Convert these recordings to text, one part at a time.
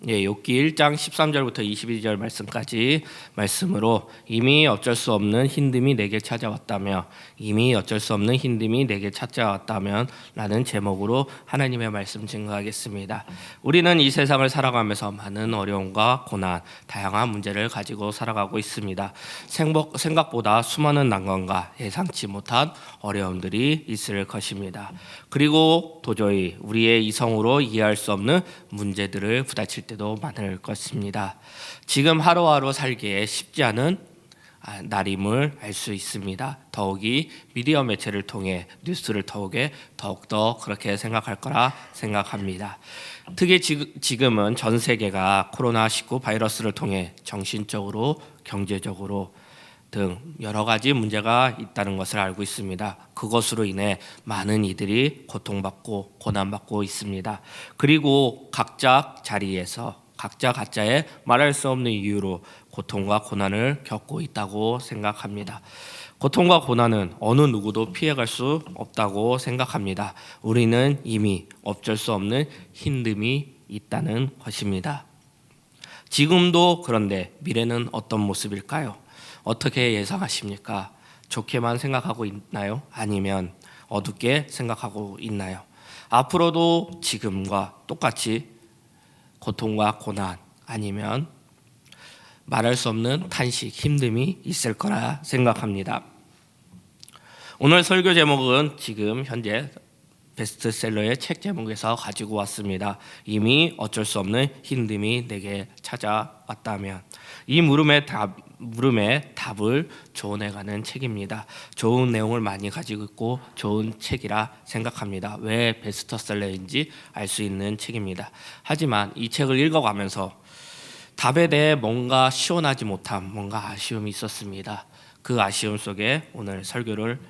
욥기 1장 13절부터 22절 말씀까지 말씀으로 이미 어쩔 수 없는 힘듦이 내게 찾아왔다며 라는 제목으로 하나님의 말씀 증거하겠습니다. 우리는 이 세상을 살아가면서 많은 어려움과 고난, 다양한 문제를 가지고 살아가고 있습니다. 생각보다 수많은 난관과 예상치 못한 어려움들이 있을 것입니다. 그리고 도저히 우리의 이성으로 이해할 수 없는 문제들을 부딪힐 때도 많을 것입니다. 지금 하루하루 살기에 쉽지 않은 날임을 알 수 있습니다. 더욱이 미디어 매체를 통해 뉴스를 더욱더 그렇게 생각할 거라 생각합니다. 특히 지금은 전 세계가 코로나19 바이러스를 통해 정신적으로, 경제적으로 등 여러 가지 문제가 있다는 것을 알고 있습니다. 그것으로 인해 많은 이들이 고통받고 고난받고 있습니다. 그리고 각자 자리에서 각자 각자의 말할 수 없는 이유로 고통과 고난을 겪고 있다고 생각합니다. 고통과 고난은 어느 누구도 피해갈 수 없다고 생각합니다. 우리는 이미 어쩔 수 없는 힘듦이 있다는 것입니다. 지금도 그런데 미래는 어떤 모습일까요? 어떻게 예상하십니까? 좋게만 생각하고 있나요? 아니면 어둡게 생각하고 있나요? 앞으로도 지금과 똑같이 고통과 고난 아니면 말할 수 없는 탄식, 힘듦이 있을 거라 생각합니다. 오늘 설교 제목은 지금 현재 베스트셀러의 책 제목에서 가지고 왔습니다. 이미 어쩔 수 없는 힘듦이 내게 찾아왔다면. 이 물음의 답을 조언해가는 책입니다. 좋은 내용을 많이 가지고 있고 좋은 책이라 생각합니다. 왜 베스트셀러인지 알 수 있는 책입니다. 하지만 이 책을 읽어가면서 답에 대해 뭔가 시원하지 못함, 뭔가 아쉬움이 있었습니다. 그 아쉬움 속에 오늘 설교를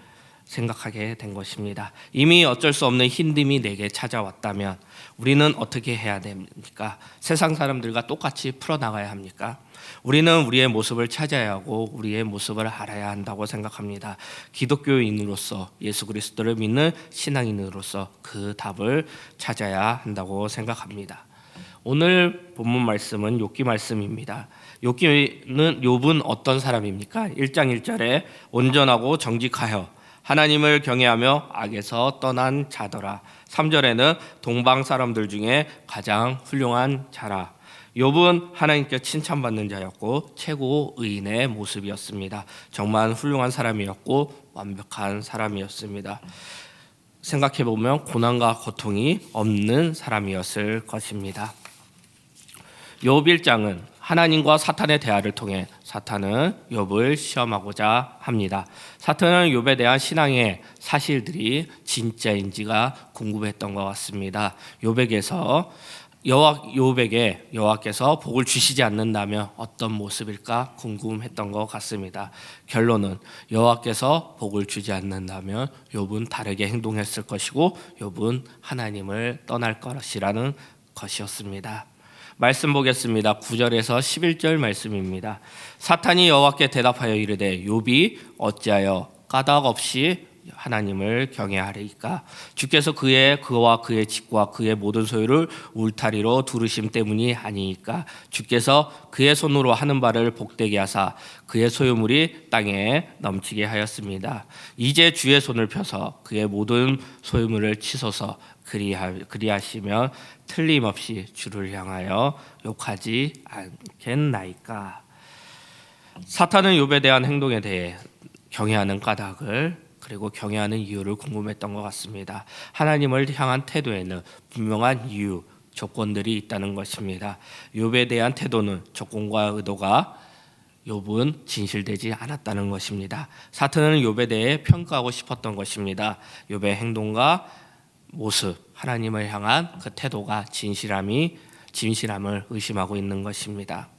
생각하게 된 것입니다. 이미 어쩔 수 없는 힘듦이 내게 찾아왔다면 우리는 어떻게 해야 됩니까? 세상 사람들과 똑같이 풀어나가야 합니까? 우리는 우리의 모습을 찾아야 하고 우리의 모습을 알아야 한다고 생각합니다. 기독교인으로서 예수 그리스도를 믿는 신앙인으로서 그 답을 찾아야 한다고 생각합니다. 오늘 본문 말씀은 욥기 말씀입니다. 욥은 어떤 사람입니까? 1장 1절에 온전하고 정직하여 하나님을 경외하며 악에서 떠난 자더라. 3절에는 동방 사람들 중에 가장 훌륭한 자라. 욥은 하나님께 칭찬받는 자였고 최고 의인의 모습이었습니다. 정말 훌륭한 사람이었고 완벽한 사람이었습니다. 생각해보면 고난과 고통이 없는 사람이었을 것입니다. 욥 1장은 하나님과 사탄의 대화를 통해 사탄은 욥을 시험하고자 합니다. 사탄은 욥에 대한 신앙의 사실들이 진짜인지가 궁금했던 것 같습니다. 욥에게 여호와께서 복을 주시지 않는다면 어떤 모습일까 궁금했던 것 같습니다. 결론은 여호와께서 복을 주지 않는다면 욥은 다르게 행동했을 것이고 욥은 하나님을 떠날 것이라는 것이었습니다. 말씀 보겠습니다. 9절에서 11절 말씀입니다. 사탄이 여호와께 대답하여 이르되 욥이 어찌하여 까닭 없이 하나님을 경외하리이까? 주께서 그와 그의 집과 그의 모든 소유를 울타리로 두르심 때문이 아니이까? 주께서 그의 손으로 하는 바를 복되게 하사 그의 소유물이 땅에 넘치게 하였습니다. 이제 주의 손을 펴서 그의 모든 소유물을 치소서. 그리하시면 틀림없이 주를 향하여 욕하지 않겠나이까? 사탄은 욥에 대한 행동에 대해 경외하는 까닭을 그리고 경외하는 이유를 궁금했던 것 같습니다. 하나님을 향한 태도에는 분명한 이유, 조건들이 있다는 것입니다. 욥에 대한 태도는 조건과 의도가 욥은 진실되지 않았다는 것입니다. 사탄은 욥에 대해 평가하고 싶었던 것입니다. 욥의 행동과 모습, 하나님을 향한 그 태도가 진실함을 의심하고 있는 것입니다.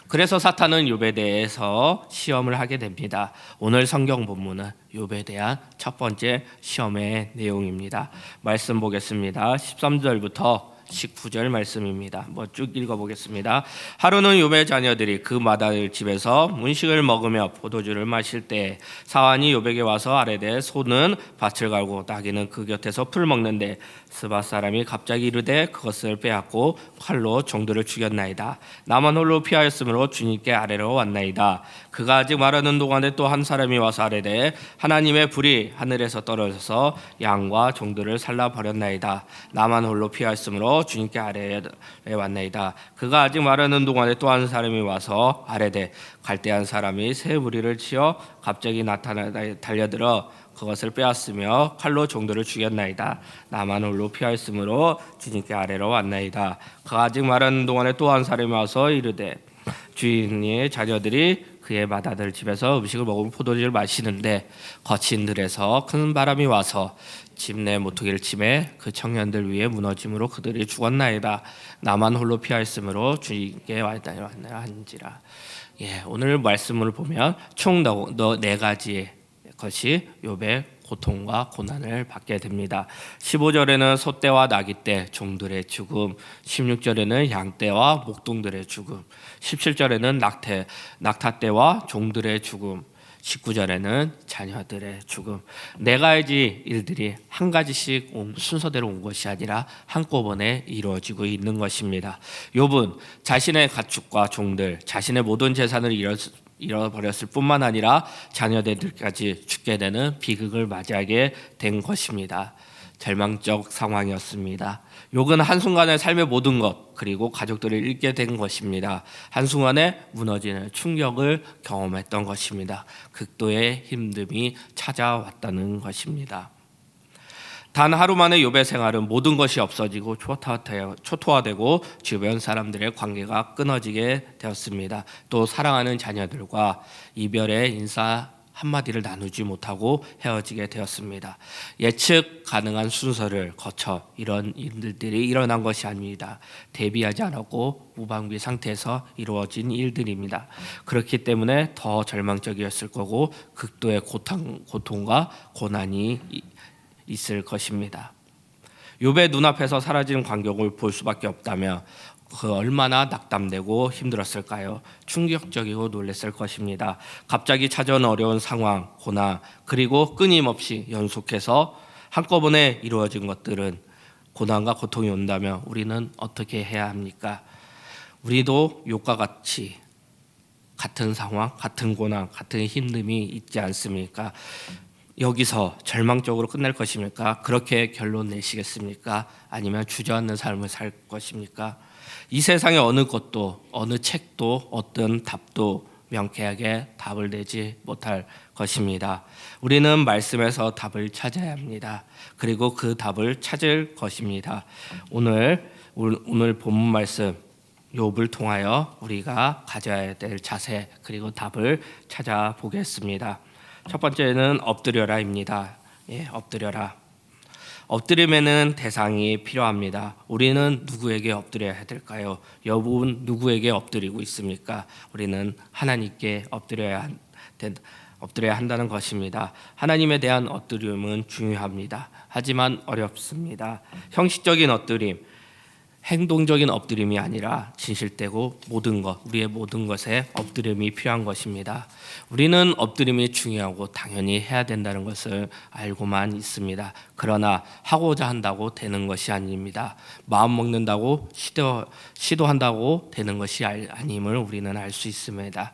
그래서 사탄은 욥에 대해서 시험을 하게 됩니다. 오늘 성경 본문은 욥에 대한 첫 번째 시험의 내용입니다. 말씀 보겠습니다. 13절부터 19절 말씀입니다. 쭉 읽어보겠습니다. 하루는 욥의 자녀들이 그 마다들 집에서 문식을 먹으며 포도주를 마실 때 사환이 욥에게 와서 아뢰되 소는 밭을 갈고 나귀는 그 곁에서 풀 먹는데 스바 사람이 갑자기 이르되 그것을 빼앗고 칼로 종들을 죽였나이다. 나만 홀로 피하였으므로 주님께 아뢰러 왔나이다. 그가 아직 말하는 동안에 또 한 사람이 와서 아뢰되 하나님의 불이 하늘에서 떨어져서 양과 종들을 살라 버렸나이다. 나만 홀로 피하였으므로 주님께 아뢰러 왔나이다. 그가 아직 말하는 동안에 또 한 사람이 와서 아뢰되 갈대한 사람이 새 무리를 치어 갑자기 나타나 달려들어 그것을 빼앗으며 칼로 종들을 죽였나이다. 나만 홀로 피하였으므로 주님께 아뢰러 왔나이다. 그가 아직 말하는 동안에 또 한 사람이 와서 이르되 주인의 자녀들이 그의 맏아들 집에서 음식을 먹으며 포도주를 마시는데 거친 들에서 큰 바람이 와서 집 내 모퉁이를 치매 그 청년들 위에 무너짐으로 그들이 죽었나이다. 나만 홀로 피하였으므로 주님께 왔나이다. 오늘 말씀을 보면 총 네 가지의 것이 욥의 고통과 고난을 받게 됩니다. 15절에는 소떼와 나귀떼 종들의 죽음, 16절에는 양떼와 목동들의 죽음, 17절에는 낙타떼와 종들의 죽음, 19절에는 자녀들의 죽음. 네 가지 일들이 한 가지씩 순서대로 온 것이 아니라 한꺼번에 이루어지고 있는 것입니다. 욥은 자신의 가축과 종들, 자신의 모든 재산을 잃어버렸을 뿐만 아니라 자녀들까지 죽게 되는 비극을 맞이하게 된 것입니다. 절망적 상황이었습니다. 욥은 한순간에 삶의 모든 것 그리고 가족들을 잃게 된 것입니다. 한순간에 무너지는 충격을 경험했던 것입니다. 극도의 힘듦이 찾아왔다는 것입니다. 단 하루 만에 욥의 생활은 모든 것이 없어지고 초토화되고 주변 사람들의 관계가 끊어지게 되었습니다. 또 사랑하는 자녀들과 이별의 인사 한마디를 나누지 못하고 헤어지게 되었습니다. 예측 가능한 순서를 거쳐 이런 일들이 일어난 것이 아닙니다. 대비하지 않았고 무방비 상태에서 이루어진 일들입니다. 그렇기 때문에 더 절망적이었을 거고 극도의 고통과 고난이 있을 것입니다. 욥의 눈앞에서 사라지는 광경을 볼 수밖에 없다면 그 얼마나 낙담되고 힘들었을까요? 충격적이고 놀랐을 것입니다. 갑자기 찾아온 어려운 상황, 고난, 그리고 끊임없이 연속해서 한꺼번에 이루어진 것들은 고난과 고통이 온다면 우리는 어떻게 해야 합니까? 우리도 욥과 같이 같은 상황, 같은 고난, 같은 힘듦이 있지 않습니까? 여기서 절망적으로 끝날 것입니까? 그렇게 결론 내시겠습니까? 아니면 주저앉는 삶을 살 것입니까? 이 세상의 어느 것도 어느 책도 어떤 답도 명쾌하게 답을 내지 못할 것입니다. 우리는 말씀에서 답을 찾아야 합니다. 그리고 그 답을 찾을 것입니다. 오늘 본문 말씀 욥을 통하여 우리가 가져야 될 자세 그리고 답을 찾아보겠습니다. 첫 번째는 엎드려라입니다. 엎드려라. 엎드림에는 대상이 필요합니다. 우리는 누구에게 엎드려야 될까요? 욥은 누구에게 엎드리고 있습니까? 우리는 하나님께 엎드려야 한다는 것입니다. 하나님에 대한 엎드림은 중요합니다. 하지만 어렵습니다. 형식적인 엎드림, 행동적인 엎드림이 아니라 진실되고 우리의 모든 것에 엎드림이 필요한 것입니다. 우리는 엎드림이 중요하고 당연히 해야 된다는 것을 알고만 있습니다. 그러나 하고자 한다고 되는 것이 아닙니다. 마음 먹는다고 시도한다고 되는 것이 아님을 우리는 알 수 있습니다.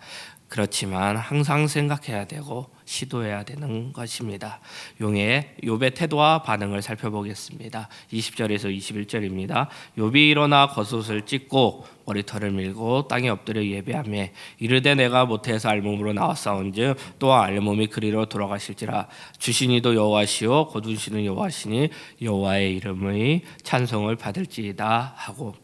그렇지만 항상 생각해야 되고 시도해야 되는 것입니다. 욥의 태도와 반응을 살펴보겠습니다. 20절에서 21절입니다. 욥이 일어나 겉옷을 찢고 머리털을 밀고 땅에 엎드려 예배하며 이르되 내가 모태에서 알몸으로 나왔사온즉 또한 알몸이 그리로 돌아가실지라. 주신 이도 여호와시요 거두시는 여호와시니 여호와의 이름의 찬송을 받을지이다 하고,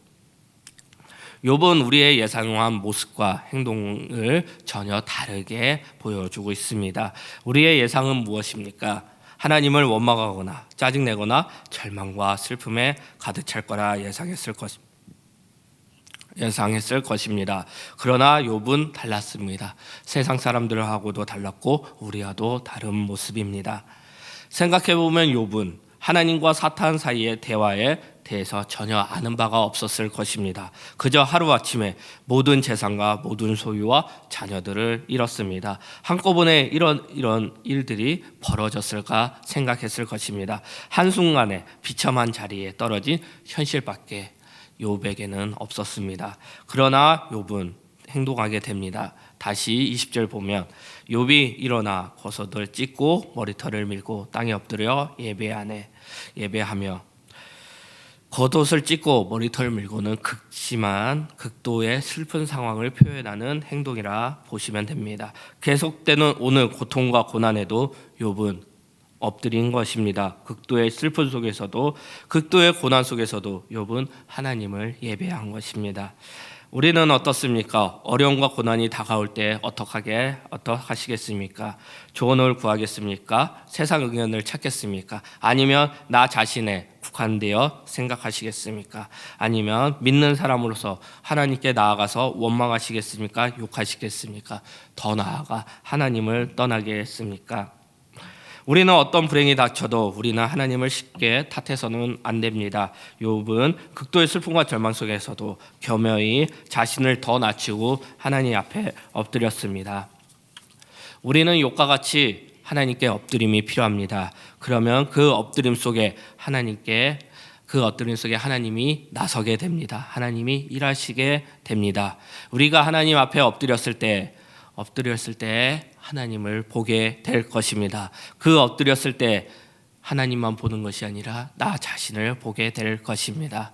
욥은 우리의 예상한 모습과 행동을 전혀 다르게 보여주고 있습니다. 우리의 예상은 무엇입니까? 하나님을 원망하거나 짜증내거나 절망과 슬픔에 가득 찰 거라 예상했을 것입니다. 그러나 욥은 달랐습니다. 세상 사람들하고도 달랐고 우리와도 다른 모습입니다. 생각해보면 욥은 하나님과 사탄 사이의 대화에 대해서 전혀 아는 바가 없었을 것입니다. 그저 하루아침에 모든 재산과 모든 소유와 자녀들을 잃었습니다. 한꺼번에 이런 일들이 벌어졌을까 생각했을 것입니다. 한순간에 비참한 자리에 떨어진 현실밖에 욥에게는 없었습니다. 그러나 욥은 행동하게 됩니다. 다시 20절 보면 욥이 일어나 겉옷을 찢고 머리털을 밀고 땅에 엎드려 예배하며 겉옷을 찢고 머리털을 밀고는 극도의 슬픈 상황을 표현하는 행동이라 보시면 됩니다. 계속되는 오늘 고통과 고난에도 욥은 엎드린 것입니다. 극도의 슬픔 속에서도 극도의 고난 속에서도 욥은 하나님을 예배한 것입니다. 우리는 어떻습니까? 어려움과 고난이 다가올 때 어떡하시겠습니까? 조언을 구하겠습니까? 세상 의견을 찾겠습니까? 아니면 나 자신에 국한되어 생각하시겠습니까? 아니면 믿는 사람으로서 하나님께 나아가서 원망하시겠습니까? 욕하시겠습니까? 더 나아가 하나님을 떠나겠습니까? 우리는 어떤 불행이 닥쳐도 우리는 하나님을 쉽게 탓해서는 안 됩니다. 욥은 극도의 슬픔과 절망 속에서도 겸허히 자신을 더 낮추고 하나님 앞에 엎드렸습니다. 우리는 욥과 같이 하나님께 엎드림이 필요합니다. 그러면 그 엎드림 속에 하나님이 나서게 됩니다. 하나님이 일하시게 됩니다. 우리가 하나님 앞에 엎드렸을 때 하나님을 보게 될 것입니다. 그 엎드렸을 때 하나님만 보는 것이 아니라 나 자신을 보게 될 것입니다.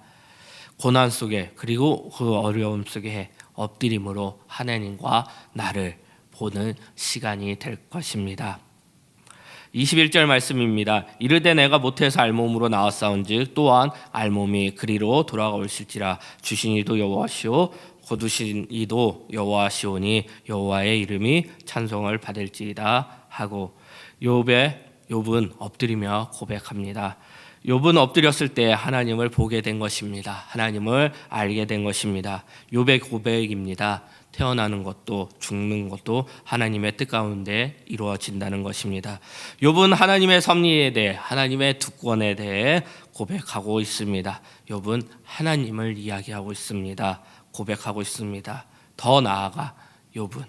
고난 속에 그리고 그 어려움 속에 엎드림으로 하나님과 나를 보는 시간이 될 것입니다. 21절 말씀입니다. 이르되 내가 모태에서 알몸으로 나왔사온즉 또한 알몸이 그리로 돌아올실지라 주신 이도 여호와시오 거두신 이도 여호와시오니 여호와의 이름이 찬송을 받을지이다 하고 욥은 엎드리며 고백합니다. 욥은 엎드렸을 때 하나님을 보게 된 것입니다. 하나님을 알게 된 것입니다. 욥의 고백입니다. 태어나는 것도 죽는 것도 하나님의 뜻 가운데 이루어진다는 것입니다. 욥은 하나님의 섭리에 대해 하나님의 주권에 대해 고백하고 있습니다. 욥은 하나님을 이야기하고 있습니다. 고백하고 있습니다. 더 나아가 욥은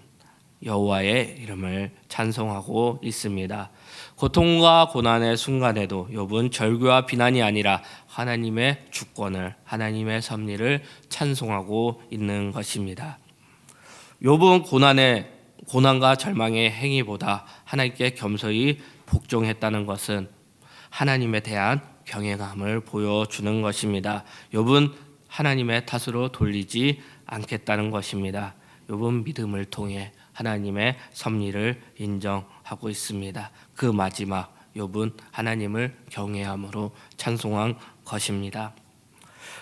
여호와의 이름을 찬송하고 있습니다. 고통과 고난의 순간에도 욥은 절규와 비난이 아니라 하나님의 주권을 하나님의 섭리를 찬송하고 있는 것입니다. 욥은 고난과 절망의 행위보다 하나님께 겸손히 복종했다는 것은 하나님에 대한 경외감을 보여주는 것입니다. 욥은 하나님의 탓으로 돌리지 않겠다는 것입니다. 욥은 믿음을 통해 하나님의 섭리를 인정하고 있습니다. 그 마지막 욥은 하나님을 경외함으로 찬송한 것입니다.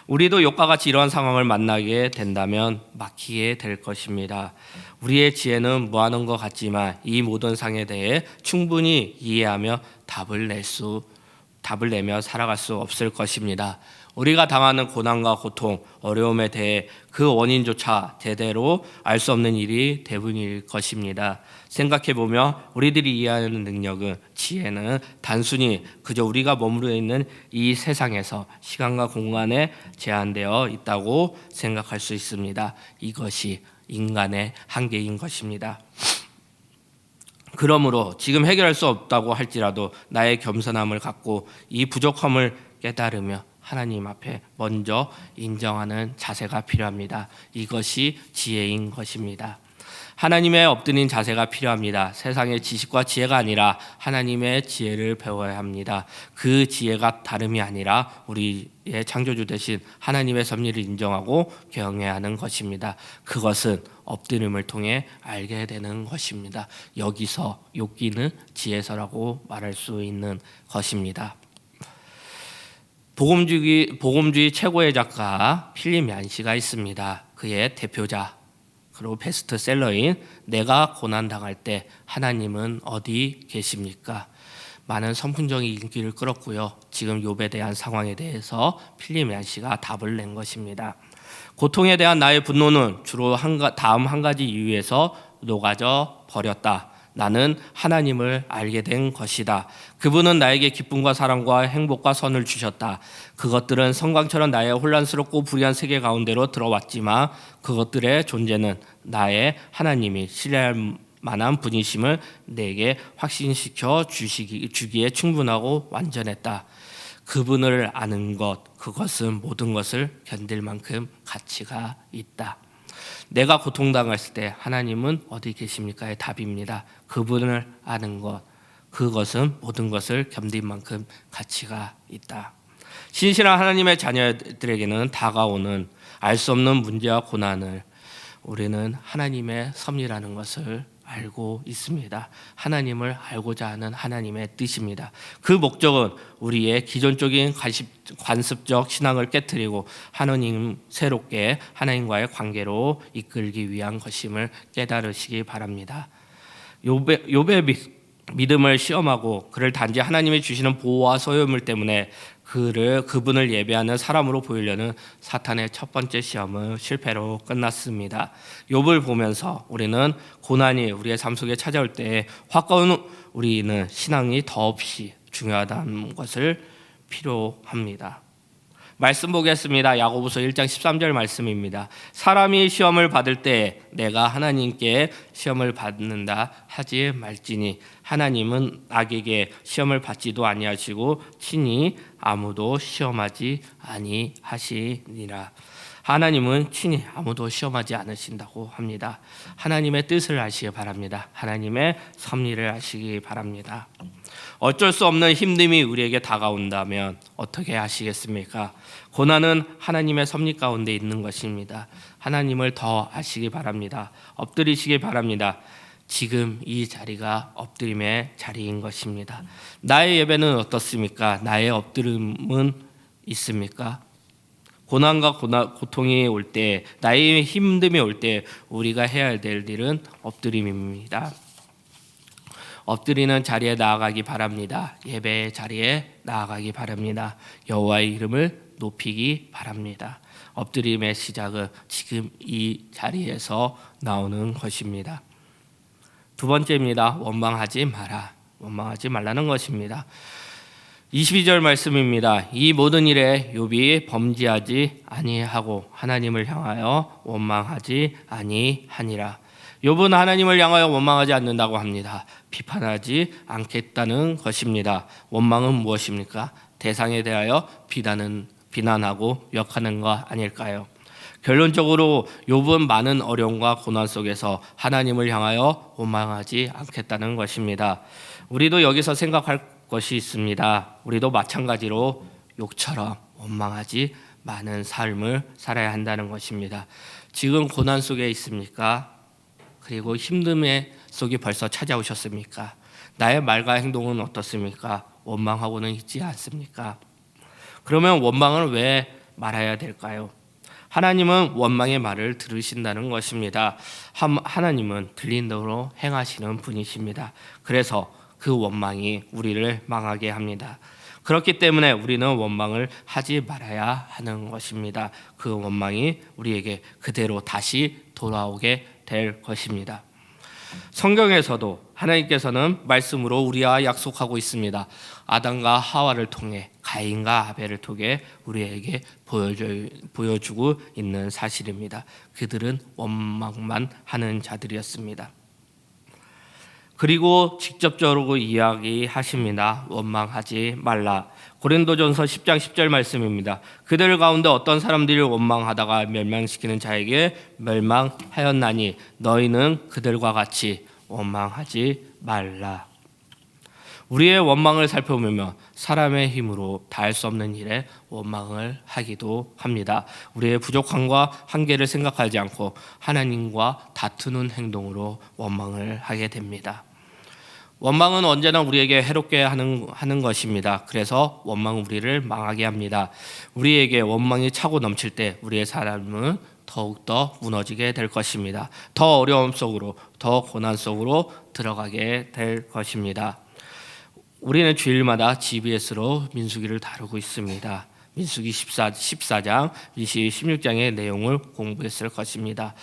우리도 욥과 같이 이러한 상황을 만나게 된다면 막히게 될 것입니다. 우리의 지혜는 무한한 것 같지만 이 모든 상에 대해 충분히 이해하며 답을 내며 살아갈 수 없을 것입니다. 우리가 당하는 고난과 고통, 어려움에 대해 그 원인조차 제대로 알 수 없는 일이 대부분일 것입니다. 생각해보면 우리들이 이해하는 능력은, 지혜는 단순히 그저 우리가 머무르고 있는 이 세상에서 시간과 공간에 제한되어 있다고 생각할 수 있습니다. 이것이 인간의 한계인 것입니다. 그러므로 지금 해결할 수 없다고 할지라도 나의 겸손함을 갖고 이 부족함을 깨달으며 하나님 앞에 먼저 인정하는 자세가 필요합니다. 이것이 지혜인 것입니다. 하나님의 엎드린 자세가 필요합니다. 세상의 지식과 지혜가 아니라 하나님의 지혜를 배워야 합니다. 그 지혜가 다름이 아니라 우리의 창조주 되신 하나님의 섭리를 인정하고 경외하는 것입니다. 그것은 엎드림을 통해 알게 되는 것입니다. 여기서 욥기는 지혜서라고 말할 수 있는 것입니다. 복음주의 최고의 작가 필립 얀시가 있습니다. 그의 대표자 그리고 베스트셀러인 내가 고난당할 때 하나님은 어디 계십니까? 많은 선풍적인 인기를 끌었고요. 지금 욥에 대한 상황에 대해서 필립 얀시가 답을 낸 것입니다. 고통에 대한 나의 분노는 주로 다음 한 가지 이유에서 녹아져 버렸다. 나는 하나님을 알게 된 것이다. 그분은 나에게 기쁨과 사랑과 행복과 선을 주셨다. 그것들은 성광처럼 나의 혼란스럽고 불의한 세계 가운데로 들어왔지만 그것들의 존재는 나의 하나님이 신뢰할 만한 분이심을 내게 확신시켜 주기에 충분하고 완전했다. 그분을 아는 것, 그것은 모든 것을 견딜 만큼 가치가 있다. 내가 고통당했을 때 하나님은 어디 계십니까의 답입니다. 그분을 아는 것, 그것은 모든 것을 견딜 만큼 가치가 있다. 신실한 하나님의 자녀들에게는 다가오는 알 수 없는 문제와 고난을 우리는 하나님의 섭리라는 것을 알고 있습니다. 하나님을 알고자 하는 하나님의 뜻입니다. 그 목적은 우리의 기존적인 관습적 신앙을 깨트리고 하나님 새롭게 하나님과의 관계로 이끌기 위한 것임을 깨달으시기 바랍니다. 욥의 믿음을 시험하고 그를 단지 하나님이 주시는 보호와 소유물 때문에 그분을 예배하는 사람으로 보이려는 사탄의 첫 번째 시험은 실패로 끝났습니다. 욥을 보면서 우리는 고난이 우리의 삶 속에 찾아올 때 화가운 우리는 신앙이 더없이 중요하다는 것을 필요합니다. 말씀 보겠습니다. 야고보서 1장 13절 말씀입니다. 사람이 시험을 받을 때 내가 하나님께 시험을 받는다 하지 말지니 하나님은 악에게 시험을 받지도 아니하시고 친히 아무도 시험하지 아니하시니라. 하나님은 친히 아무도 시험하지 않으신다고 합니다. 하나님의 뜻을 아시기 바랍니다. 하나님의 섭리를 아시기 바랍니다. 어쩔 수 없는 힘듦이 우리에게 다가온다면 어떻게 하시겠습니까? 고난은 하나님의 섭리 가운데 있는 것입니다. 하나님을 더 아시기 바랍니다. 엎드리시기 바랍니다. 지금 이 자리가 엎드림의 자리인 것입니다. 나의 예배는 어떻습니까? 나의 엎드림은 있습니까? 고난과 고통이 올 때, 나의 힘듦이 올 때 우리가 해야 될 일은 엎드림입니다. 엎드리는 자리에 나아가기 바랍니다. 예배의 자리에 나아가기 바랍니다. 여호와의 이름을 높이기 바랍니다. 엎드림의 시작은 지금 이 자리에서 나오는 것입니다. 두 번째입니다. 원망하지 마라. 원망하지 말라는 것입니다. 22절 말씀입니다. 이 모든 일에 욥이 범죄하지 아니하고 하나님을 향하여 원망하지 아니하니라. 욥은 하나님을 향하여 원망하지 않는다고 합니다. 비판하지 않겠다는 것입니다. 원망은 무엇입니까? 대상에 대하여 비난하고 욕하는 것 아닐까요? 결론적으로 욥은 많은 어려움과 고난 속에서 하나님을 향하여 원망하지 않겠다는 것입니다. 우리도 여기서 생각할 것이 있습니다. 우리도 마찬가지로 욥처럼 원망하지 많은 삶을 살아야 한다는 것입니다. 지금 고난 속에 있습니까? 그리고 힘듦의 속이 벌써 찾아오셨습니까? 나의 말과 행동은 어떻습니까? 원망하고는 있지 않습니까? 그러면 원망을 왜 말해야 될까요? 하나님은 원망의 말을 들으신다는 것입니다. 하나님은 들린 대로 행하시는 분이십니다. 그래서 그 원망이 우리를 망하게 합니다. 그렇기 때문에 우리는 원망을 하지 말아야 하는 것입니다. 그 원망이 우리에게 그대로 다시 돌아오게 될 것입니다. 성경에서도 하나님께서는 말씀으로 우리와 약속하고 있습니다. 아담과 하와를 통해 가인과 아벨을 통해 우리에게 보여주고 있는 사실입니다. 그들은 원망만 하는 자들이었습니다. 그리고 직접적으로 이야기하십니다. 원망하지 말라. 고린도전서 10장 10절 말씀입니다. 그들 가운데 어떤 사람들이 원망하다가 멸망시키는 자에게 멸망하였나니 너희는 그들과 같이 원망하지 말라. 우리의 원망을 살펴보면 사람의 힘으로 다할 수 없는 일에 원망을 하기도 합니다. 우리의 부족함과 한계를 생각하지 않고 하나님과 다투는 행동으로 원망을 하게 됩니다. 원망은 언제나 우리에게 해롭게 하는 것입니다. 그래서 원망은 우리를 망하게 합니다. 우리에게 원망이 차고 넘칠 때 우리의 삶은 더욱더 무너지게 될 것입니다. 더 어려움 속으로, 더 고난 속으로 들어가게 될 것입니다. 우리는 주일마다 GBS로 민수기를 다루고 있습니다. 민수기 14장, 민수기 16장의 내용을 공부했을 것입니다.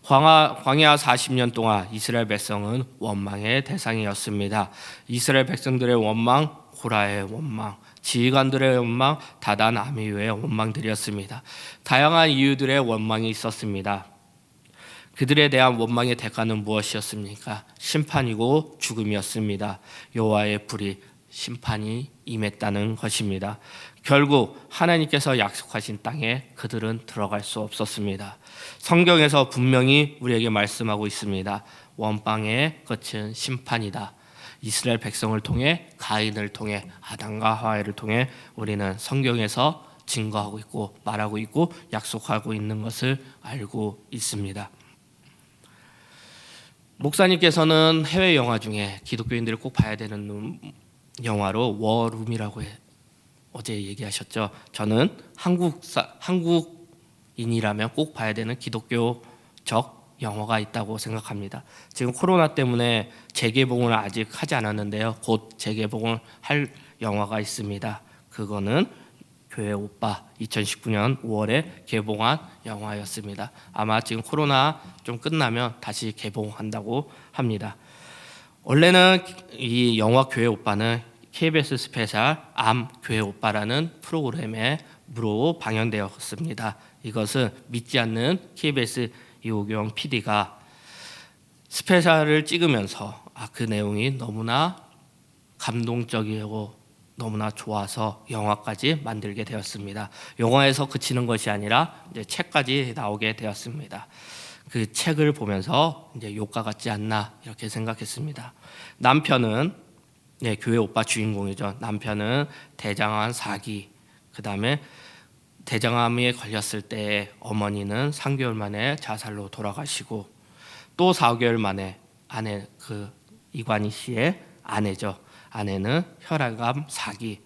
광야 40년 동안 이스라엘 백성은 원망의 대상이었습니다. 이스라엘 백성들의 원망, 고라의 원망, 지휘관들의 원망, 다단 아미유의 원망들이었습니다. 다양한 이유들의 원망이 있었습니다. 그들에 대한 원망의 대가는 무엇이었습니까? 심판이고 죽음이었습니다. 여호와의 불이 심판이 임했다는 것입니다. 결국 하나님께서 약속하신 땅에 그들은 들어갈 수 없었습니다. 성경에서 분명히 우리에게 말씀하고 있습니다. 원망의 끝은 심판이다. 이스라엘 백성을 통해, 가인을 통해, 아담과 하와를 통해 우리는 성경에서 증거하고 있고 말하고 있고 약속하고 있는 것을 알고 있습니다. 목사님께서는 해외 영화 중에 기독교인들이 꼭 봐야 되는 영화로 워룸이라고 어제 얘기하셨죠. 저는 한국인이라면 꼭 봐야 되는 기독교적 영화가 있다고 생각합니다. 지금 코로나 때문에 재개봉을 아직 하지 않았는데요. 곧 재개봉을 할 영화가 있습니다. 그거는 교회 오빠 2019년 5월에 개봉한 영화였습니다. 아마 지금 코로나 좀 끝나면 다시 개봉한다고 합니다. 원래는 이 영화 교회 오빠는 KBS 스페셜 암 교회 오빠라는 프로그램으로 방영되었습니다. 이것은 믿지 않는 KBS 이호경 PD가 스페셜을 찍으면서 그 내용이 너무나 감동적이고 너무나 좋아서 영화까지 만들게 되었습니다. 영화에서 그치는 것이 아니라 이제 책까지 나오게 되었습니다. 그 책을 보면서 이제 욕과 같지 않나 이렇게 생각했습니다. 남편은 교회 오빠 주인공이죠. 남편은 대장암 4기, 그 다음에 대장암에 걸렸을 때 어머니는 3개월 만에 자살로 돌아가시고 또 4개월 만에 아내 이관희 씨의 아내죠. 아내는 혈압암 4기.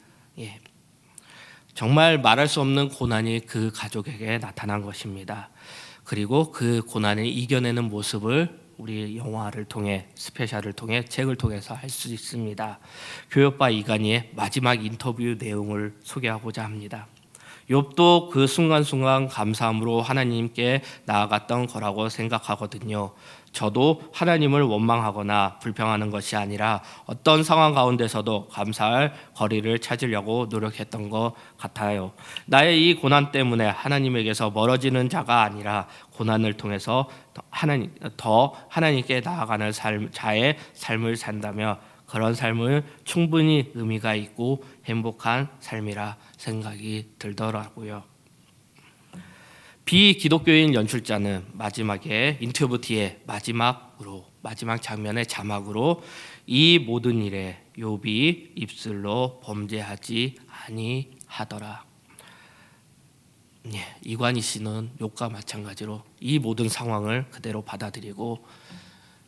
정말 말할 수 없는 고난이 그 가족에게 나타난 것입니다. 그리고 그 고난을 이겨내는 모습을 우리 영화를 통해 스페셜을 통해 책을 통해서 할 수 있습니다. 교회오빠 이관희의 마지막 인터뷰 내용을 소개하고자 합니다. 욥도 그 순간순간 감사함으로 하나님께 나아갔던 거라고 생각하거든요. 저도 하나님을 원망하거나 불평하는 것이 아니라 어떤 상황 가운데서도 감사할 거리를 찾으려고 노력했던 것 같아요. 나의 이 고난 때문에 하나님에게서 멀어지는 자가 아니라 고난을 통해서 더 하나님께 나아가는 자의 삶을 산다며 그런 삶은 충분히 의미가 있고 행복한 삶이라 생각이 들더라고요. 비기독교인 연출자는 마지막에 인터뷰 뒤에 마지막 장면의 자막으로 이 모든 일에 욥이 입술로 범죄하지 아니하더라. 이관희 씨는 욥과 마찬가지로 이 모든 상황을 그대로 받아들이고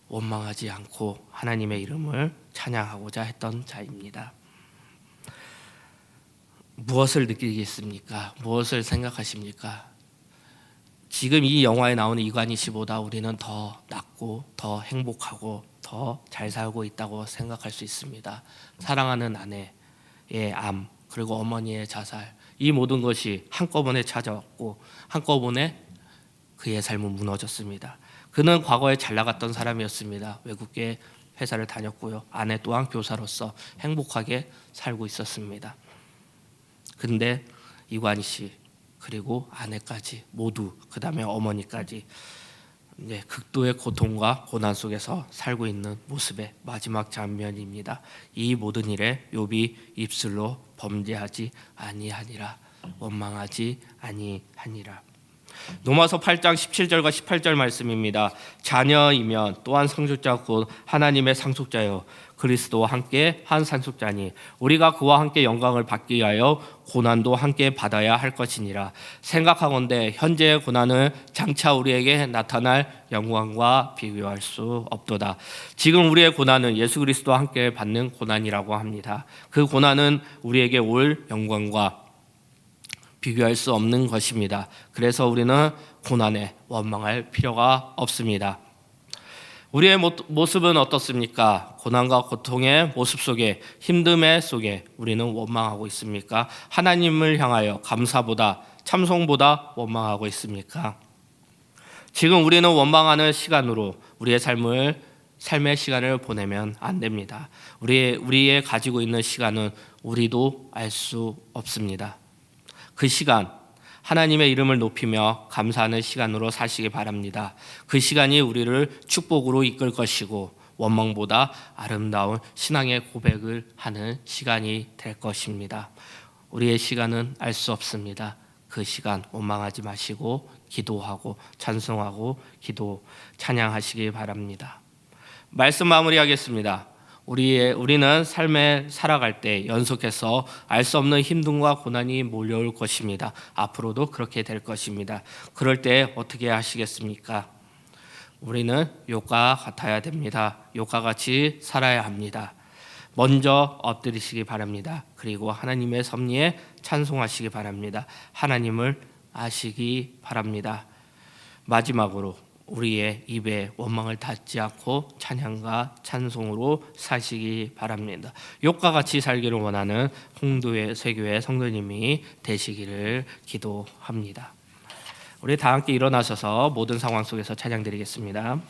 원망하지 않고 하나님의 이름을 찬양하고자 했던 자입니다. 무엇을 느끼겠습니까? 무엇을 생각하십니까? 지금 이 영화에 나오는 이관희 씨보다 우리는 더 낫고 더 행복하고 더 잘 살고 있다고 생각할 수 있습니다. 사랑하는 아내의 암, 그리고 어머니의 자살, 이 모든 것이 한꺼번에 찾아왔고 한꺼번에 그의 삶은 무너졌습니다. 그는 과거에 잘 나갔던 사람이었습니다. 외국계 회사를 다녔고요. 아내 또한 교사로서 행복하게 살고 있었습니다. 근데 이관희 씨 그리고 아내까지 모두 그다음에 어머니까지 극도의 고통과 고난 속에서 살고 있는 모습의 마지막 장면입니다. 이 모든 일에 욥이 입술로 범죄하지 아니하니라, 원망하지 아니하니라. 로마서 8장 17절과 18절 말씀입니다. 자녀이면 또한 상속자 곧 하나님의 상속자요 그리스도와 함께 한 상속자니 우리가 그와 함께 영광을 받기 위하여 고난도 함께 받아야 할 것이니라. 생각하건대 현재의 고난은 장차 우리에게 나타날 영광과 비교할 수 없도다. 지금 우리의 고난은 예수 그리스도와 함께 받는 고난이라고 합니다. 그 고난은 우리에게 올 영광과 비교할 수 없는 것입니다. 그래서 우리는 고난에 원망할 필요가 없습니다. 우리의 모습은 어떻습니까? 고난과 고통의 모습 속에, 힘듦의 속에 우리는 원망하고 있습니까? 하나님을 향하여 감사보다, 참송보다 원망하고 있습니까? 지금 우리는 원망하는 시간으로 우리의 삶의 시간을 보내면 안 됩니다. 우리의 가지고 있는 시간은 우리도 알 수 없습니다. 그 시간, 하나님의 이름을 높이며 감사하는 시간으로 사시기 바랍니다. 그 시간이 우리를 축복으로 이끌 것이고 원망보다 아름다운 신앙의 고백을 하는 시간이 될 것입니다. 우리의 시간은 알 수 없습니다. 그 시간 원망하지 마시고 기도하고 찬송하고 찬양하시기 바랍니다. 말씀 마무리하겠습니다. 우리는 삶에 살아갈 때 연속해서 알 수 없는 힘듦과 고난이 몰려올 것입니다. 앞으로도 그렇게 될 것입니다. 그럴 때 어떻게 하시겠습니까? 우리는 욥과 같아야 됩니다. 욥과 같이 살아야 합니다. 먼저 엎드리시기 바랍니다. 그리고 하나님의 섭리에 찬송하시기 바랍니다. 하나님을 아시기 바랍니다. 마지막으로 우리의 입에 원망을 닫지 않고 찬양과 찬송으로 사시기 바랍니다. 욥과 같이 살기를 원하는 홍도의 세교의 성도님이 되시기를 기도합니다. 우리 다 함께 일어나셔서 모든 상황 속에서 찬양드리겠습니다.